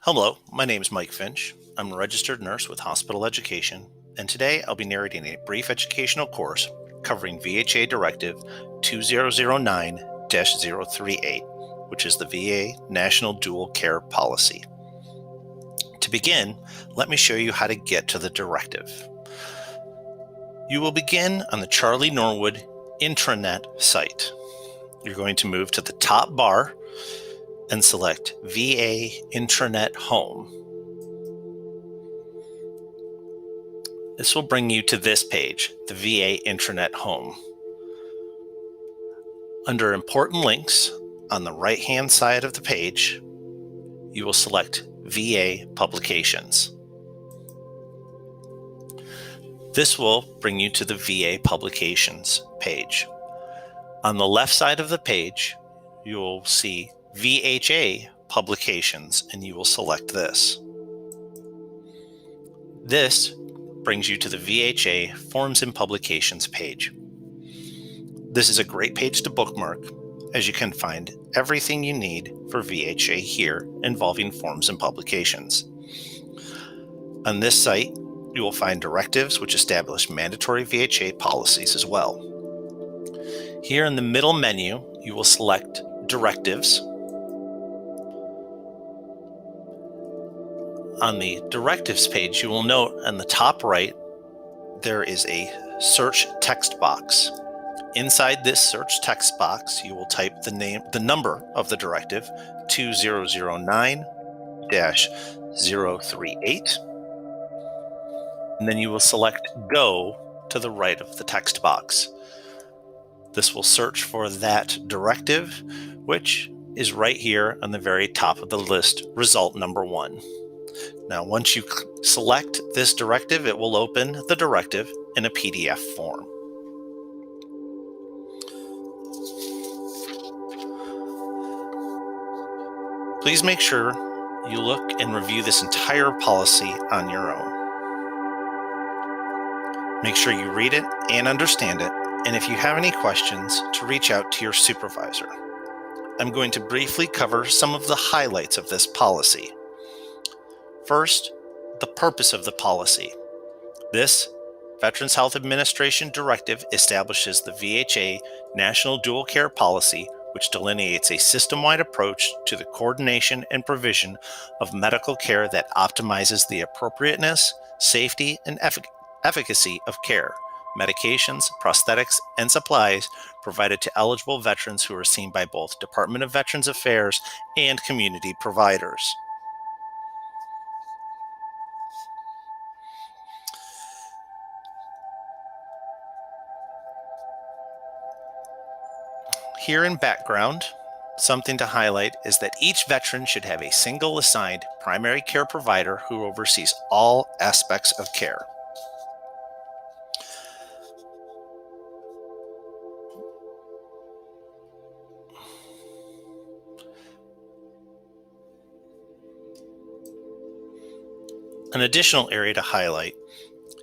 Hello, my name is Mike Finch. I'm a registered nurse with Hospital Education, and today I'll be narrating a brief educational course covering VHA Directive 2009-038, which is the VA National Dual Care Policy. To begin, let me show you how to get to the directive. You will begin on the Charlie Norwood intranet site. You're going to move to the top bar and select VA Intranet Home. This will bring you to this page, the VA Intranet Home. Under Important Links, on the right-hand side of the page, you will select VA Publications. This will bring you to the VA Publications page. On the left side of the page, you will see VHA Publications, and you will select this. This brings you to the VHA Forms and Publications page. This is a great page to bookmark, as you can find everything you need for VHA here involving forms and publications. On this site, you will find directives which establish mandatory VHA policies as well. Here in the middle menu, you will select Directives. On the Directives page, you will note on the top right, there is a search text box. Inside this search text box, you will type the number of the directive, 2009-038, and then you will select Go to the right of the text box. This will search for that directive, which is right here on the very top of the list, result number 1. Now, once you select this directive, it will open the directive in a PDF form. Please make sure you look and review this entire policy on your own. Make sure you read it and understand it, and if you have any questions, to reach out to your supervisor. I'm going to briefly cover some of the highlights of this policy. First, the purpose of the policy. This Veterans Health Administration Directive establishes the VHA National Dual Care Policy, which delineates a system-wide approach to the coordination and provision of medical care that optimizes the appropriateness, safety, and efficacy of care, medications, prosthetics, and supplies provided to eligible veterans who are seen by both Department of Veterans Affairs and community providers. Here in background, something to highlight is that each veteran should have a single assigned primary care provider who oversees all aspects of care. An additional area to highlight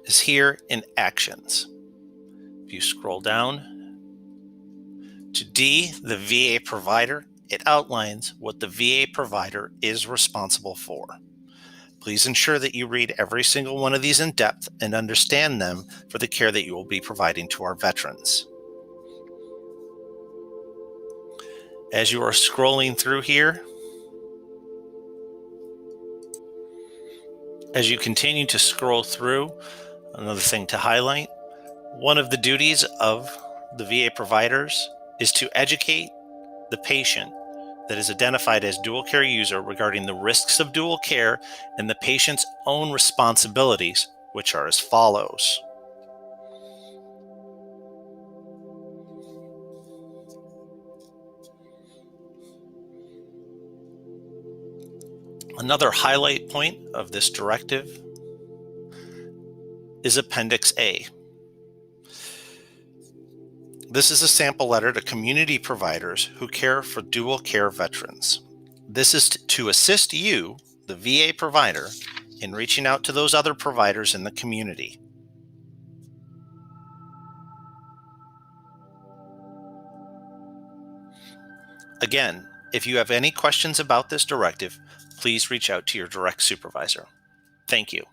is here in Actions. If you scroll down to D, the VA provider, it outlines what the VA provider is responsible for. Please ensure that you read every single one of these in depth and understand them for the care that you will be providing to our veterans. As you are scrolling through here, as you continue to scroll through, another thing to highlight, one of the duties of the VA providers is to educate the patient that is identified as dual care user regarding the risks of dual care and the patient's own responsibilities, which are as follows. Another highlight point of this directive is Appendix A. This is a sample letter to community providers who care for dual care veterans. This is to assist you, the VA provider, in reaching out to those other providers in the community. Again, if you have any questions about this directive, please reach out to your direct supervisor. Thank you.